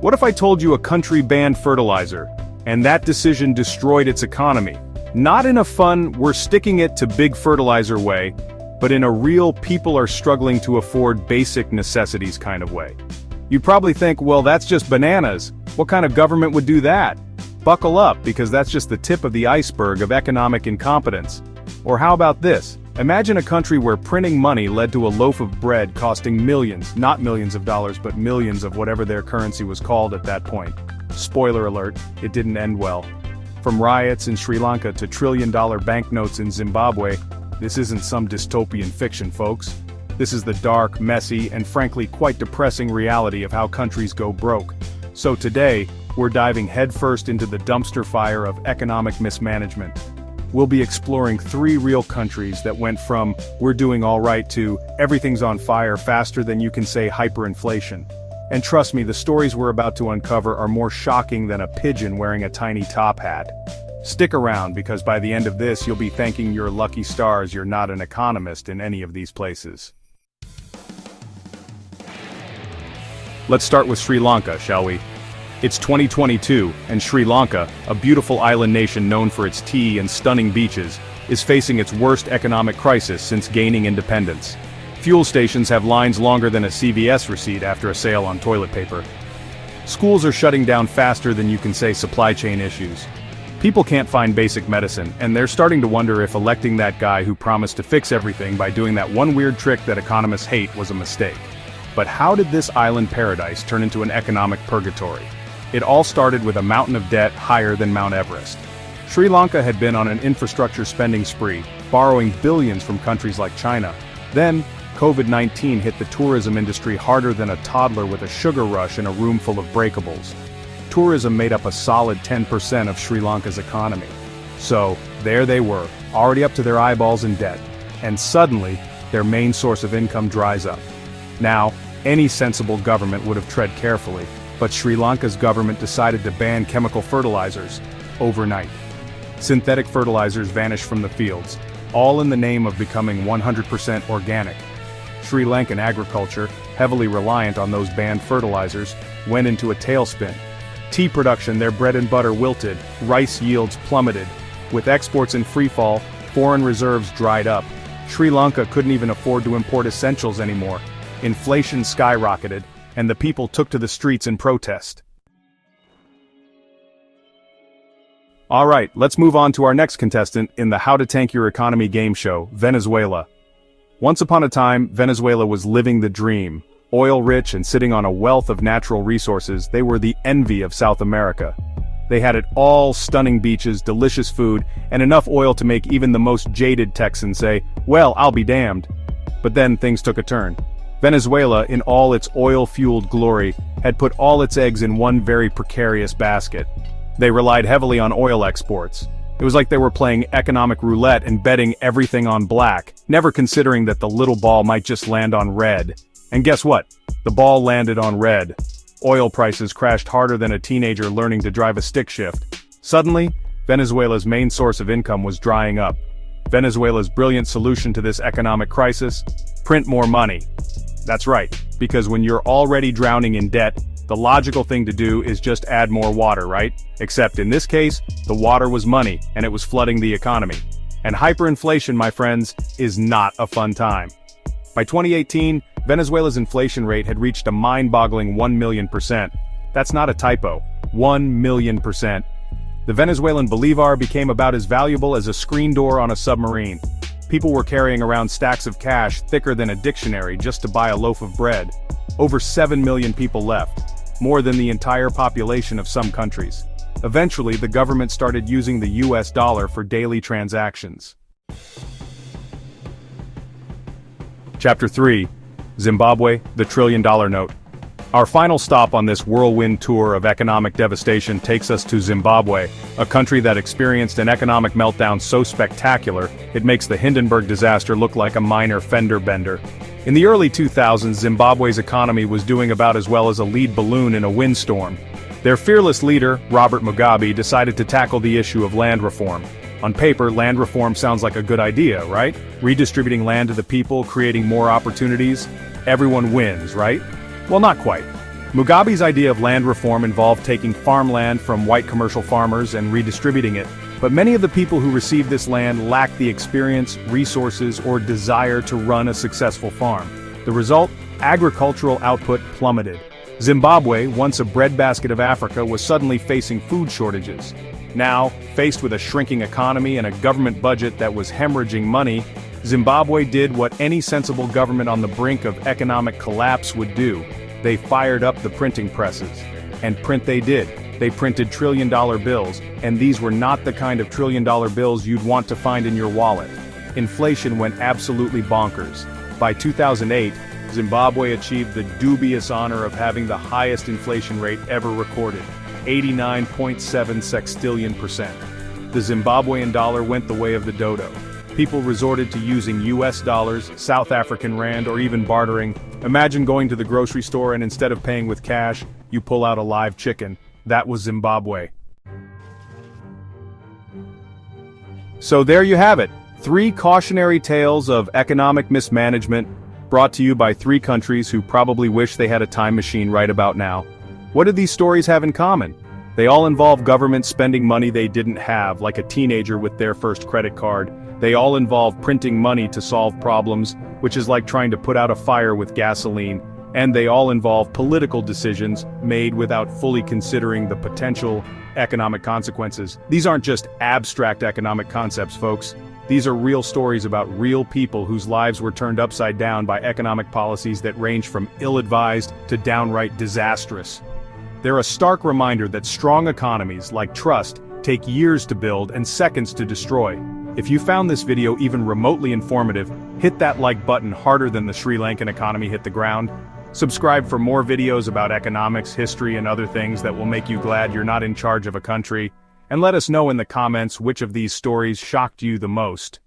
What if I told you a country banned fertilizer, and that decision destroyed its economy? Not in a fun, we're sticking it to big fertilizer way, but in a real people are struggling to afford basic necessities kind of way. You'd probably think, well, that's just bananas. What kind of government would do that? Buckle up, because that's just the tip of the iceberg of economic incompetence. Or how about this? Imagine a country where printing money led to a loaf of bread costing millions, not millions of dollars, but millions of whatever their currency was called at that point. Spoiler alert, it didn't end well. From riots in Sri Lanka to trillion-dollar banknotes in Zimbabwe, this isn't some dystopian fiction, folks. This is the dark, messy, and frankly quite depressing reality of how countries go broke. So today, we're diving headfirst into the dumpster fire of economic mismanagement. We'll be exploring 3 real countries that went from "we're doing all right" to "everything's on fire" faster than you can say hyperinflation. And trust me, the stories we're about to uncover are more shocking than a pigeon wearing a tiny top hat. Stick around, because by the end of this you'll be thanking your lucky stars you're not an economist in any of these places. Let's start with Sri Lanka, shall we? It's 2022, and Sri Lanka, a beautiful island nation known for its tea and stunning beaches, is facing its worst economic crisis since gaining independence. Fuel stations have lines longer than a CVS receipt after a sale on toilet paper. Schools are shutting down faster than you can say supply chain issues. People can't find basic medicine, and they're starting to wonder if electing that guy who promised to fix everything by doing that one weird trick that economists hate was a mistake. But how did this island paradise turn into an economic purgatory? It all started with a mountain of debt higher than Mount Everest. Sri Lanka had been on an infrastructure spending spree, borrowing billions from countries like China. Then, COVID-19 hit the tourism industry harder than a toddler with a sugar rush in a room full of breakables. Tourism made up a solid 10% of Sri Lanka's economy. So, there they were, already up to their eyeballs in debt. And suddenly, their main source of income dries up. Now, any sensible government would have tread carefully, but Sri Lanka's government decided to ban chemical fertilizers overnight. Synthetic fertilizers vanished from the fields, all in the name of becoming 100% organic. Sri Lankan agriculture, heavily reliant on those banned fertilizers, went into a tailspin. Tea production, their bread and butter, wilted, rice yields plummeted. With exports in freefall, foreign reserves dried up. Sri Lanka couldn't even afford to import essentials anymore. Inflation skyrocketed, and the people took to the streets in protest. Alright, let's move on to our next contestant in the How to Tank Your Economy game show, Venezuela. Once upon a time, Venezuela was living the dream. Oil-rich and sitting on a wealth of natural resources, they were the envy of South America. They had it all: stunning beaches, delicious food, and enough oil to make even the most jaded Texan say, "Well, I'll be damned." But then things took a turn. Venezuela, in all its oil-fueled glory, had put all its eggs in one very precarious basket. They relied heavily on oil exports. It was like they were playing economic roulette and betting everything on black, never considering that the little ball might just land on red. And guess what? The ball landed on red. Oil prices crashed harder than a teenager learning to drive a stick shift. Suddenly, Venezuela's main source of income was drying up. Venezuela's brilliant solution to this economic crisis? Print more money. That's right, because when you're already drowning in debt, the logical thing to do is just add more water, right? Except in this case, the water was money, and it was flooding the economy. And hyperinflation, my friends, is not a fun time. By 2018, Venezuela's inflation rate had reached a mind-boggling 1 million%. That's not a typo. 1 million%. The Venezuelan bolivar became about as valuable as a screen door on a submarine. People were carrying around stacks of cash thicker than a dictionary just to buy a loaf of bread. Over 7 million people left, more than the entire population of some countries. Eventually, the government started using the US dollar for daily transactions. Chapter 3. Zimbabwe, the trillion-dollar note. Our final stop on this whirlwind tour of economic devastation takes us to Zimbabwe, a country that experienced an economic meltdown so spectacular, it makes the Hindenburg disaster look like a minor fender bender. In the early 2000s, Zimbabwe's economy was doing about as well as a lead balloon in a windstorm. Their fearless leader, Robert Mugabe, decided to tackle the issue of land reform. On paper, land reform sounds like a good idea, right? Redistributing land to the people, creating more opportunities. Everyone wins, right? Well, not quite. Mugabe's idea of land reform involved taking farmland from white commercial farmers and redistributing it, but many of the people who received this land lacked the experience, resources, or desire to run a successful farm. The result? Agricultural output plummeted. Zimbabwe, once a breadbasket of Africa, was suddenly facing food shortages. Now, faced with a shrinking economy and a government budget that was hemorrhaging money, Zimbabwe did what any sensible government on the brink of economic collapse would do. They fired up the printing presses. And print they did. They printed trillion-dollar bills, and these were not the kind of trillion-dollar bills you'd want to find in your wallet. Inflation went absolutely bonkers. By 2008, Zimbabwe achieved the dubious honor of having the highest inflation rate ever recorded, 89.7 sextillion%. The Zimbabwean dollar went the way of the dodo. People resorted to using US dollars, South African rand, or even bartering. Imagine going to the grocery store and instead of paying with cash, you pull out a live chicken. That was Zimbabwe. So there you have it. 3 cautionary tales of economic mismanagement, brought to you by 3 countries who probably wish they had a time machine right about now. What do these stories have in common? They all involve governments spending money they didn't have, like a teenager with their first credit card. They all involve printing money to solve problems, which is like trying to put out a fire with gasoline. And they all involve political decisions made without fully considering the potential economic consequences. These aren't just abstract economic concepts, folks. These are real stories about real people whose lives were turned upside down by economic policies that range from ill-advised to downright disastrous. They're a stark reminder that strong economies, like trust, take years to build and seconds to destroy. If you found this video even remotely informative, hit that like button harder than the Sri Lankan economy hit the ground. Subscribe for more videos about economics, history, and other things that will make you glad you're not in charge of a country. And let us know in the comments which of these stories shocked you the most.